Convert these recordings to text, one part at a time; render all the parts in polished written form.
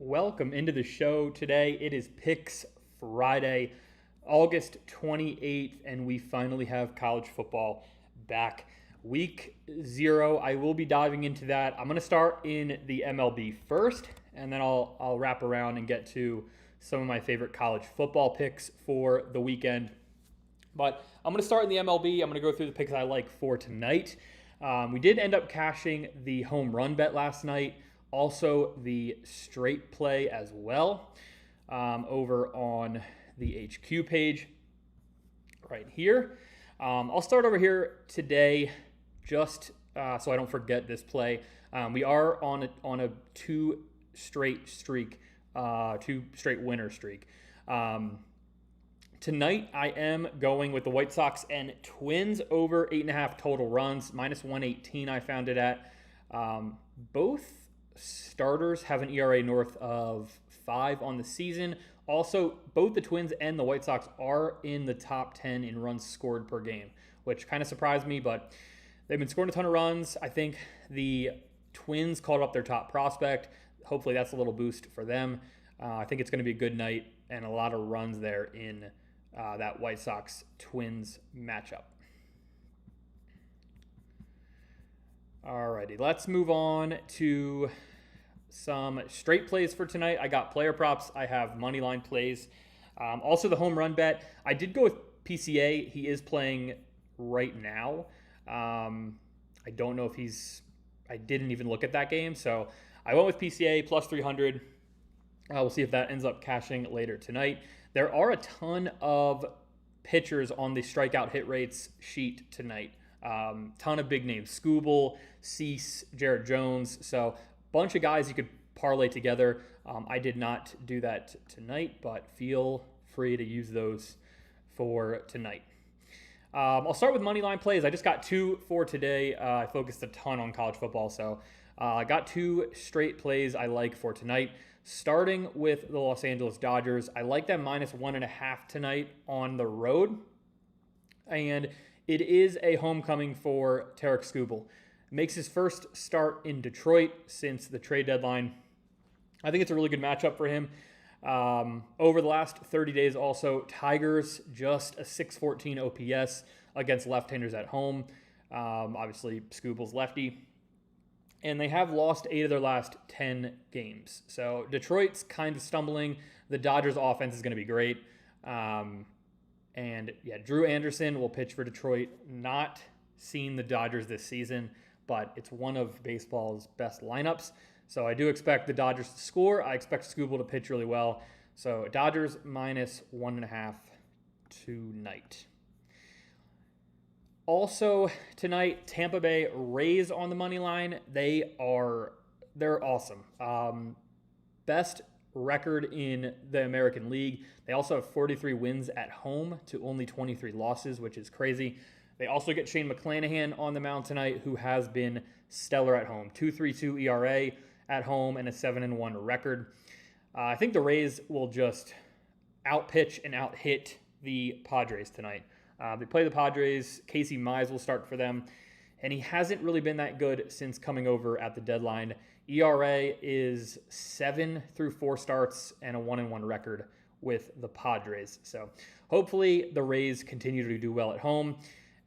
Welcome into the show today. It is Picks Friday, August 28th, and we finally have college football back. Week 0, I will be diving into that. I'm going to start in the MLB first, and then I'll wrap around and get to some of my favorite college football picks for the weekend. But I'm going to start in the MLB. I'm going to go through the picks I like for tonight. We did end up cashing the home run bet last night. Also, the straight play as well over on the HQ page right here. I'll start over here today just so I don't forget this play. We are on a two straight winner streak. Tonight, I am going with the White Sox and Twins over 8.5 total runs, minus 118 I found it at. Both starters have an ERA north of 5 on the season. Also, both the Twins and the White Sox are in the top 10 in runs scored per game, which kind of surprised me, but they've been scoring a ton of runs. I think the Twins called up their top prospect. Hopefully that's a little boost for them. I think it's going to be a good night and a lot of runs there in that White Sox-Twins matchup. Alrighty, let's move on to some straight plays for tonight. I got player props. I have money line plays. Also the home run bet. I did go with PCA. He is playing right now. I don't know if I didn't even look at that game. So I went with PCA plus 300. We'll see if that ends up cashing later tonight. There are a ton of pitchers on the strikeout hit rates sheet tonight. Ton of big names. Skubal, Cease, Jared Jones. So bunch of guys you could parlay together. I did not do that tonight, but feel free to use those for tonight. I'll start with money line plays. I just got 2 for today. I focused a ton on college football, so I got 2 straight plays I like for tonight. Starting with the Los Angeles Dodgers, I like them minus 1.5 tonight on the road. And it is a homecoming for Tarek Skubal. Makes his first start in Detroit since the trade deadline. I think it's a really good matchup for him. Over the last 30 days also, Tigers just a 614 OPS against left-handers at home. Obviously, Skubal's lefty. And they have lost 8 of their last 10 games. So Detroit's kind of stumbling. The Dodgers offense is going to be great. And yeah, Drew Anderson will pitch for Detroit. Not seen the Dodgers this season, but it's one of baseball's best lineups. So I do expect the Dodgers to score. I expect Skubal to pitch really well. So Dodgers minus 1.5 tonight. Also tonight, Tampa Bay Rays on the money line. They're awesome. Best record in the American League. They also have 43 wins at home to only 23 losses, which is crazy. They also get Shane McClanahan on the mound tonight, who has been stellar at home. 2.32 ERA at home and a 7-1 record. I think the Rays will just outpitch and outhit the Padres tonight. They play the Padres. Casey Mize will start for them, and he hasn't really been that good since coming over at the deadline. ERA is 7 through 4 starts and a 1-1 record with the Padres. So hopefully the Rays continue to do well at home,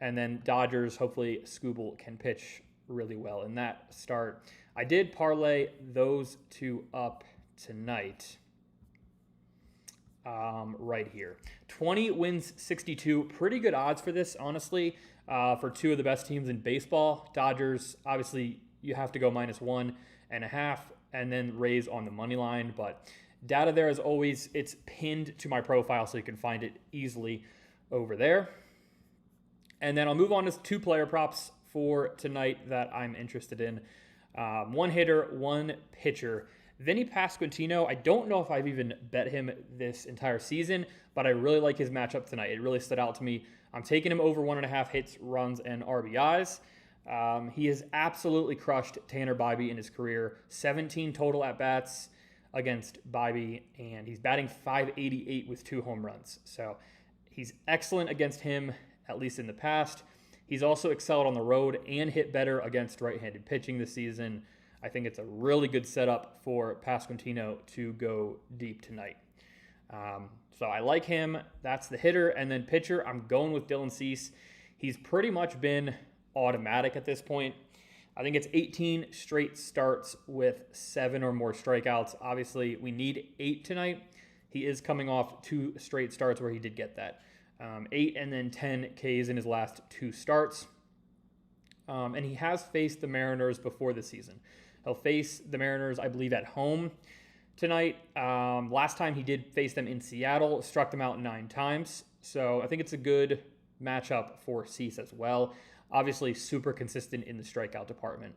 and then Dodgers, hopefully Skubal can pitch really well in that start. I did parlay those 2 up tonight. Right here. 20 wins 62. Pretty good odds for this, honestly, for 2 of the best teams in baseball. Dodgers, obviously, you have to go minus 1.5, and then Rays on the money line. But data there, as always, it's pinned to my profile, so you can find it easily over there. And then I'll move on to 2 player props for tonight that I'm interested in. 1 hitter, 1 pitcher. Vinny Pasquantino, I don't know if I've even bet him this entire season, but I really like his matchup tonight. It really stood out to me. I'm taking him over 1.5 hits, runs, and RBIs. He has absolutely crushed Tanner Bybee in his career. 17 total at-bats against Bybee, and he's batting .588 with 2 home runs. So he's excellent against him, at least in the past. He's also excelled on the road and hit better against right-handed pitching this season. I think it's a really good setup for Pasquantino to go deep tonight. So I like him. That's the hitter. And then pitcher, I'm going with Dylan Cease. He's pretty much been automatic at this point. I think it's 18 straight starts with 7 or more strikeouts. Obviously, we need 8 tonight. He is coming off 2 straight starts where he did get that. 8 and then 10 Ks in his last 2 starts. And he has faced the Mariners before the season. He'll face the Mariners, I believe, at home tonight. Last time he did face them in Seattle, struck them out 9 times. So I think it's a good matchup for Cease as well. Obviously, super consistent in the strikeout department.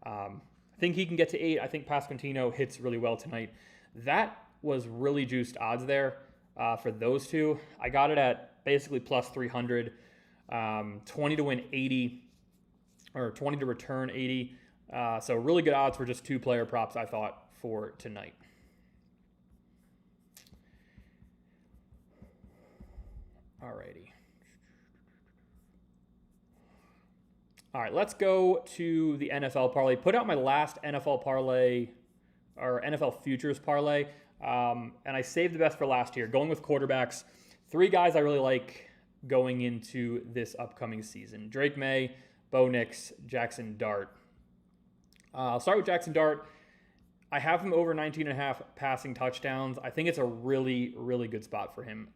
I think he can get to 8. I think Pasquantino hits really well tonight. That was really juiced odds there for those two. I got it at basically plus 300, 20 to win 80, or 20 to return 80. So really good odds for just 2 player props, I thought, for tonight. Alrighty. All right, let's go to the NFL parlay. Put out my last NFL parlay, or NFL futures parlay, and I saved the best for last year. Going with quarterbacks, 3 guys I really like going into this upcoming season: Drake May, Bo Nix, Jackson Dart. I'll start with Jackson Dart. I have him over 19.5 passing touchdowns. I think it's a really, really good spot for him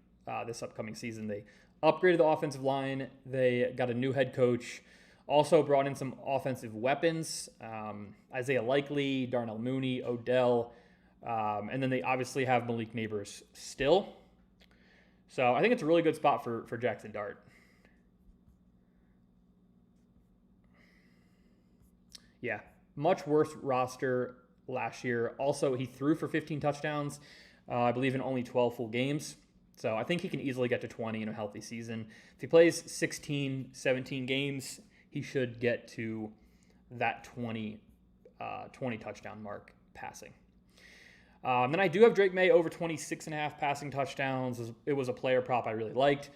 this upcoming season. They upgraded the offensive line. They got a new head coach. Also brought in some offensive weapons, Isaiah Likely, Darnell Mooney, Odell, and then they obviously have Malik Neighbors still. So I think it's a really good spot for Jackson Dart. Yeah, much worse roster last year. Also, he threw for 15 touchdowns, I believe in only 12 full games. So I think he can easily get to 20 in a healthy season. If he plays 16, 17 games, he should get to that 20 touchdown mark passing. Then I do have Drake May over 26.5 passing touchdowns. It was a player prop I really liked.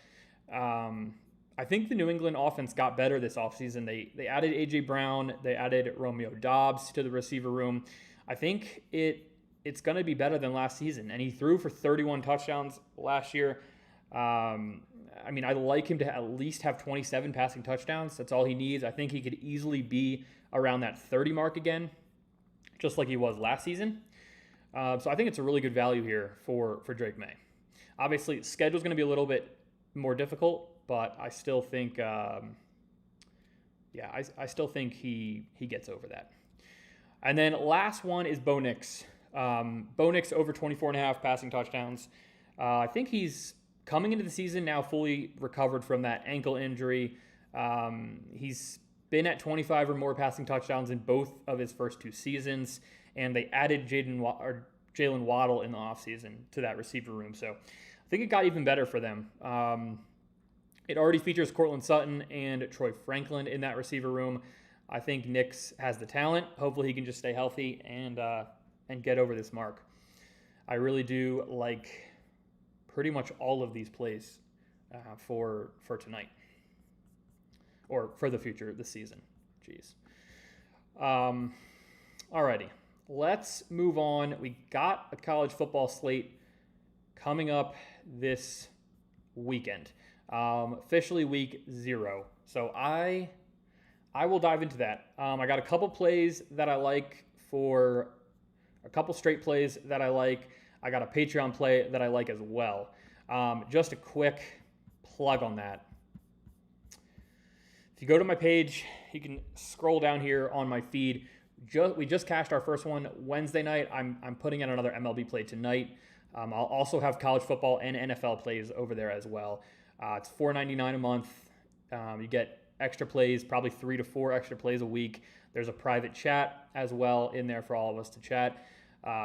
I think the New England offense got better this offseason. They added A.J. Brown. They added Romeo Doubs to the receiver room. I think it's going to be better than last season. And he threw for 31 touchdowns last year. I mean, I like him to at least have 27 passing touchdowns. That's all he needs. I think he could easily be around that 30 mark again, just like he was last season. So I think it's a really good value here for Drake May. Obviously, schedule's going to be a little bit more difficult, but I still think, I still think he gets over that. And then last one is Bo Nix. Bo Nix over 24.5 passing touchdowns. I think he's coming into the season now fully recovered from that ankle injury. He's been at 25 or more passing touchdowns in both of his first 2 seasons, and they added Jalen Waddle in the offseason to that receiver room. So I think it got even better for them. It already features Cortland Sutton and Troy Franklin in that receiver room. I think Nix has the talent. Hopefully he can just stay healthy and get over this mark. I really do like pretty much all of these plays for tonight, or for the future this season. Jeez. Alrighty, let's move on. We got a college football slate coming up this weekend. Officially week 0. So I will dive into that. I got a couple plays that I like for a couple straight plays that I like. I got a Patreon play that I like as well. Just a quick plug on that. If you go to my page, you can scroll down here on my feed. We just cashed our first one Wednesday night. I'm putting in another MLB play tonight. I'll also have college football and NFL plays over there as well. It's $4.99 a month. You get extra plays, probably 3 to 4 extra plays a week. There's a private chat as well in there for all of us to chat.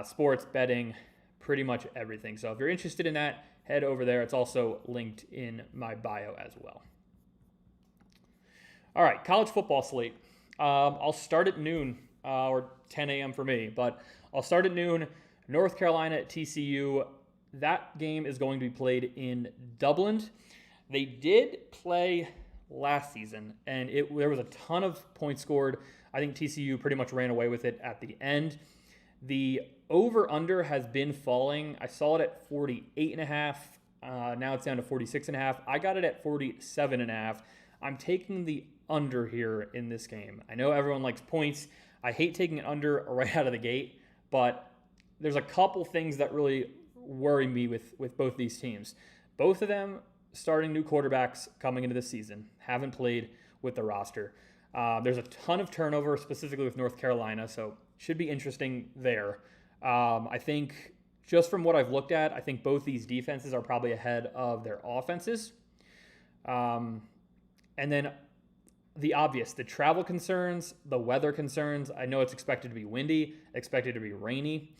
Sports, betting, pretty much everything. So if you're interested in that, head over there. It's also linked in my bio as well. All right, college football slate. I'll start at noon, or 10 a.m. for me, but I'll start at noon. North Carolina at TCU. That game is going to be played in Dublin. They did play last season, and there was a ton of points scored. I think TCU pretty much ran away with it at the end. The over-under has been falling. I saw it at 48.5. Now it's down to 46.5. I got it at 47.5. I'm taking the under here in this game. I know everyone likes points. I hate taking an under right out of the gate, but there's a couple things that really worry me with both these teams. Both of them starting new quarterbacks coming into this season, haven't played with the roster. There's a ton of turnover, specifically with North Carolina, so should be interesting there. I think just from what I've looked at, I think both these defenses are probably ahead of their offenses. And then the obvious, the travel concerns, the weather concerns. I know it's expected to be windy, expected to be rainy.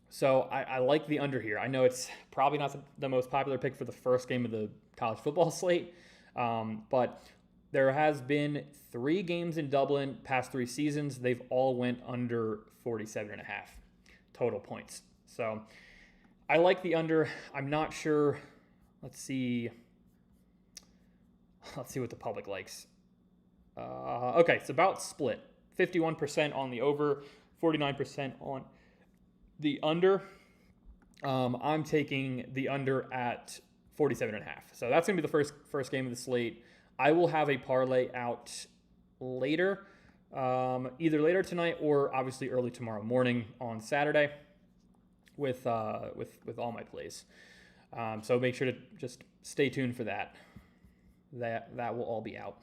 So I like the under here. I know it's probably not the most popular pick for the first game of the college football slate, but there has been 3 games in Dublin past 3 seasons. They've all went under 47.5 total points. So I like the under. I'm not sure. Let's see what the public likes. Okay, it's about split. 51% on the over, 49% on the under. I'm taking the under at 47.5. So that's going to be the first game of the slate. I will have a parlay out later, either later tonight or obviously early tomorrow morning on Saturday with all my plays. So make sure to just stay tuned for that. That will all be out.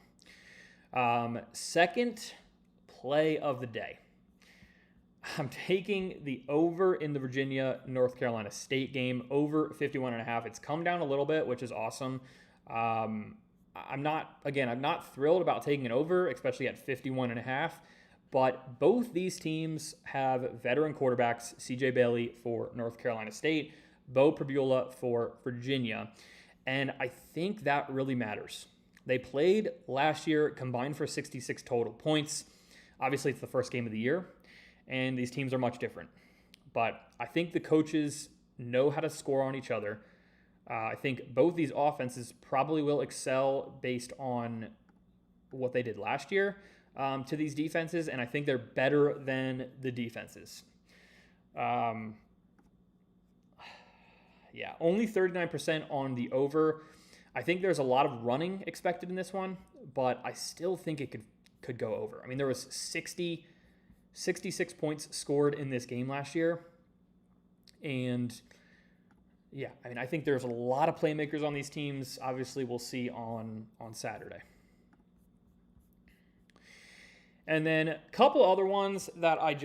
Second play of the day. I'm taking the over in the Virginia-North Carolina State game, over 51.5. It's come down a little bit, which is awesome. I'm not thrilled about taking it over, especially at 51.5. But both these teams have veteran quarterbacks, CJ Bailey for North Carolina State, Bo Pribula for Virginia. And I think that really matters. They played last year, combined for 66 total points. Obviously, it's the first game of the year, and these teams are much different. But I think the coaches know how to score on each other. I think both these offenses probably will excel based on what they did last year to these defenses, and I think they're better than the defenses. Only 39% on the over. I think there's a lot of running expected in this one, but I still think it could go over. I mean, there was 66 points scored in this game last year, and I think there's a lot of playmakers on these teams. Obviously, we'll see on Saturday. And then a couple other ones that I'm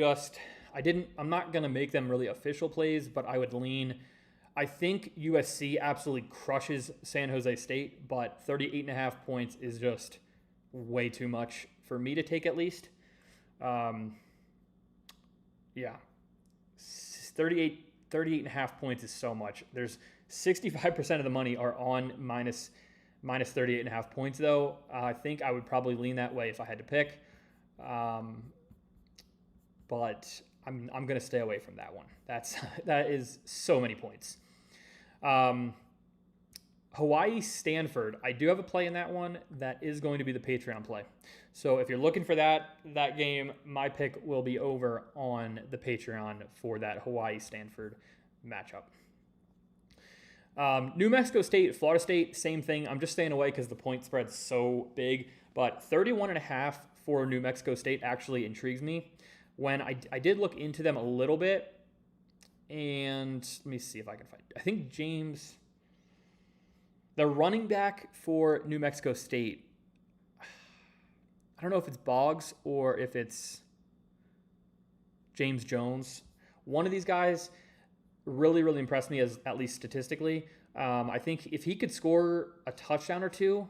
not going to make them really official plays, but I would lean. I think USC absolutely crushes San Jose State, but 38.5 points is just way too much for me to take at least. 38.5 points is so much. There's 65% of the money are on minus 38.5 points, though. I think I would probably lean that way if I had to pick. But I'm going to stay away from that one. That is so many points. Hawaii Stanford. I do have a play in that one that is going to be the Patreon play. So if you're looking for that game, my pick will be over on the Patreon for that Hawaii Stanford matchup. New Mexico State, Florida State, same thing. I'm just staying away because the point spread's so big. But 31.5 for New Mexico State actually intrigues me. When I did look into them a little bit, and let me see if I can find. I think James, the running back for New Mexico State, I don't know if it's Boggs or if it's James Jones. One of these guys really, really impressed me, as at least statistically. I think if he could score a touchdown or two,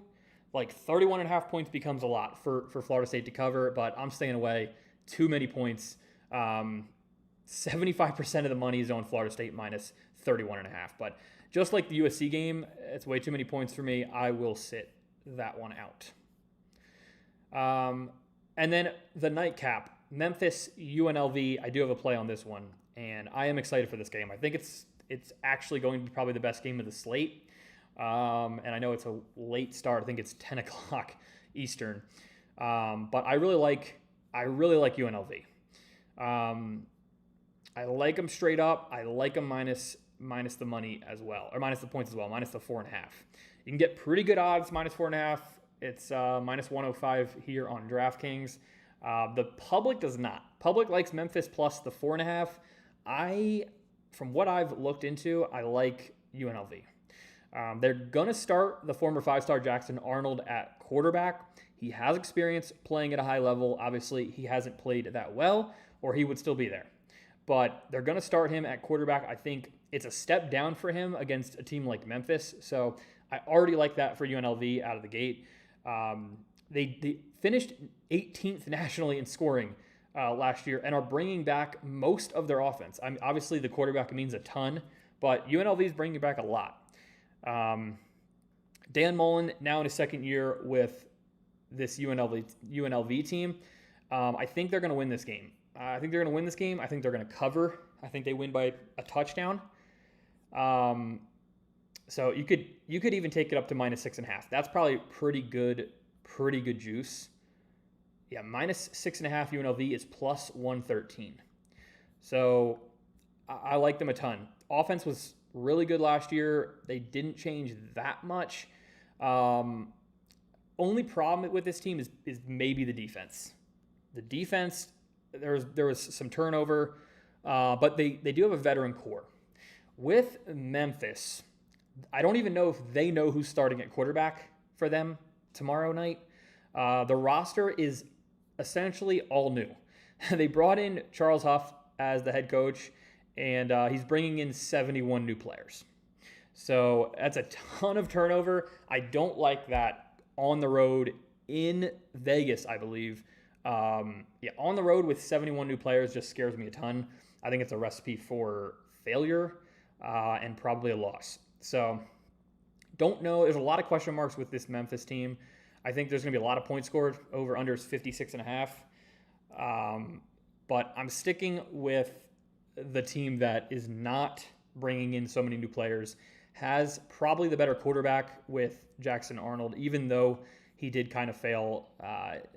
like 31.5 points becomes a lot for Florida State to cover, but I'm staying away. Too many points. 75% of the money is on Florida State minus 31.5. But just like the USC game, it's way too many points for me. I will sit that one out. And then the nightcap, Memphis UNLV. I do have a play on this one, and I am excited for this game. I think it's actually going to be probably the best game of the slate. And I know it's a late start. I think it's 10 o'clock Eastern. But I really like UNLV. I like them straight up. I like them minus the money as well, or minus the points as well, minus the 4.5. You can get pretty good odds minus 4.5. It's minus 105 here on DraftKings. The public does not. Public likes Memphis plus the 4.5. From what I've looked into, I like UNLV. They're going to start the former 5-star Jackson Arnold at quarterback. He has experience playing at a high level. Obviously, he hasn't played that well, or he would still be there. But they're going to start him at quarterback. I think it's a step down for him against a team like Memphis. So I already like that for UNLV out of the gate. They finished 18th nationally in scoring last year and are bringing back most of their offense. I mean, obviously, the quarterback means a ton, but UNLV is bringing back a lot. Dan Mullen, now in his second year with this UNLV team, I think they're going to win this game. I think they're going to win this game. I think they're going to cover. I think they win by a touchdown. So you could even take it up to minus 6.5. That's probably pretty good juice. Yeah, minus 6.5 UNLV is plus 113. So I like them a ton. Offense was really good last year. They didn't change that much. Only problem with this team is maybe the defense. The defense, there was some turnover, but they do have a veteran core. With Memphis, I don't even know if they know who's starting at quarterback for them tomorrow night. The roster is essentially all new. They brought in Charles Huff as the head coach, and he's bringing in 71 new players. So that's a ton of turnover. I don't like that on the road in Vegas, I believe. On the road with 71 new players just scares me a ton. I think it's a recipe for failure and probably a loss. So don't know. There's a lot of question marks with this Memphis team. I think there's going to be a lot of points scored. Over under is 56.5. But I'm sticking with the team that is not bringing in so many new players, has probably the better quarterback with Jackson Arnold, even though he did kind of fail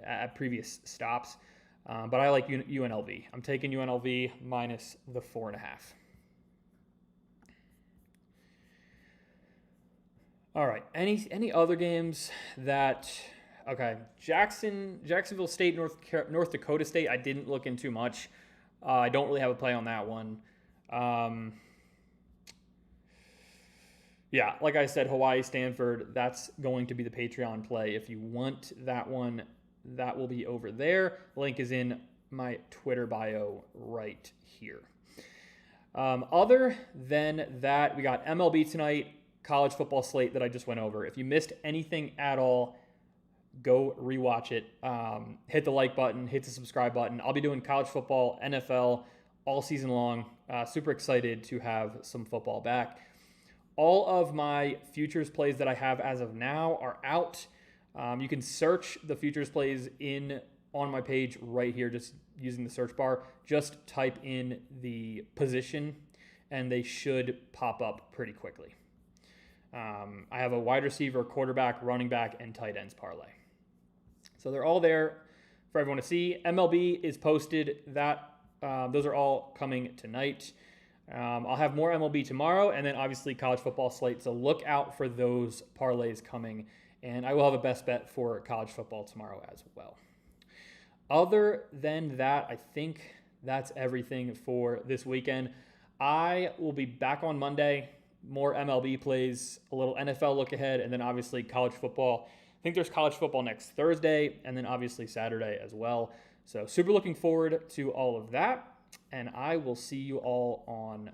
at previous stops. But I like UNLV. I'm taking UNLV minus the 4.5. All right. Any other games that? Okay. Jacksonville State, North Dakota State. I didn't look into much. I don't really have a play on that one. Yeah, like I said, Hawaii, Stanford, that's going to be the Patreon play. If you want that one, that will be over there. Link is in my Twitter bio right here. Other than that, we got MLB tonight, college football slate that I just went over. If you missed anything at all, go rewatch it. Hit the like button, hit the subscribe button. I'll be doing college football, NFL all season long. Super excited to have some football back. All of my futures plays that I have as of now are out. You can search the futures plays on my page right here, just using the search bar. Just type in the position, and they should pop up pretty quickly. I have a wide receiver, quarterback, running back, and tight ends parlay. So they're all there for everyone to see. MLB is posted. Those are all coming tonight. I'll have more MLB tomorrow, and then obviously college football slate. So look out for those parlays coming, and I will have a best bet for college football tomorrow as well. Other than that, I think that's everything for this weekend. I will be back on Monday. More MLB plays, a little NFL look ahead, and then obviously college football. I think there's college football next Thursday, and then obviously Saturday as well. So super looking forward to all of that. And I will see you all on